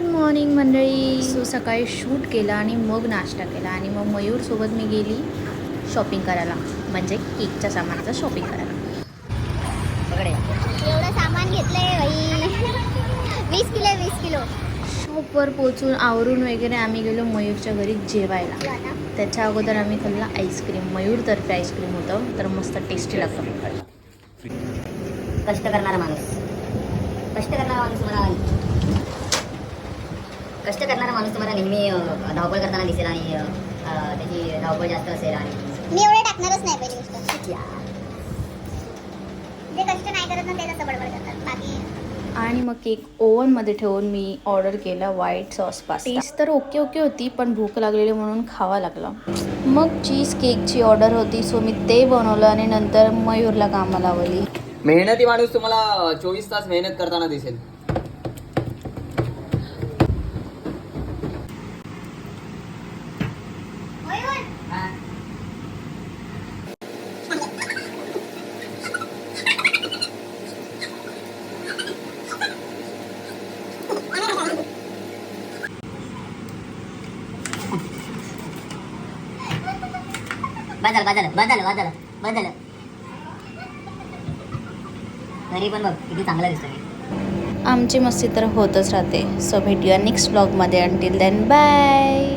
Good morning मंडळी. So सकाळी shoot केला आणि मग नाश्ता केला आणि मग मयूरसोबत मी गेली शॉपिंग करायला, म्हणजे केकच्या सामानाचं शॉपिंग करायला. एवढं सामान घेतलंय भाई. 20 किलो. शॉपवर पोचून आवरून वगैरे आम्ही गेलो मयूरच्या घरी जेवायला. त्याच्या अगोदर आम्ही खाल्ला आईस्क्रीम. मयूरतर्फे आईस्क्रीम होतं, तर मस्त टेस्टी लागतं. कष्ट करणारा माणूस तुम्हाला नेहमी धावपळ करताना दिसेल आणि त्याची धावपळ जास्त असेल. आणि मी एवढं टाकणारच नाही पहिली गोष्ट. जे कष्ट नाही करत ना ते तसं बडबड करतात. बाकी आणि मग केक ओव्हनमध्ये ठेवून मी ऑर्डर केला व्हाईट सॉस पास्ता. टेस्ट तर ओके होती, पण भूक लागलेली म्हणून खावा लागलं. मग चीज केकची ऑर्डर होती, सो मी ते बनवलं आणि नंतर मयूरला कामाला लावली. मेहनती माणूस तुम्हाला 24 तास मेहनत करताना दिसेल. बदल तरी पण बघ किती चांगलं दिसतं. आमची मस्ती तर होतच राहते. सो भेटूया नेक्स्ट व्लॉगमध्ये. Until then bye.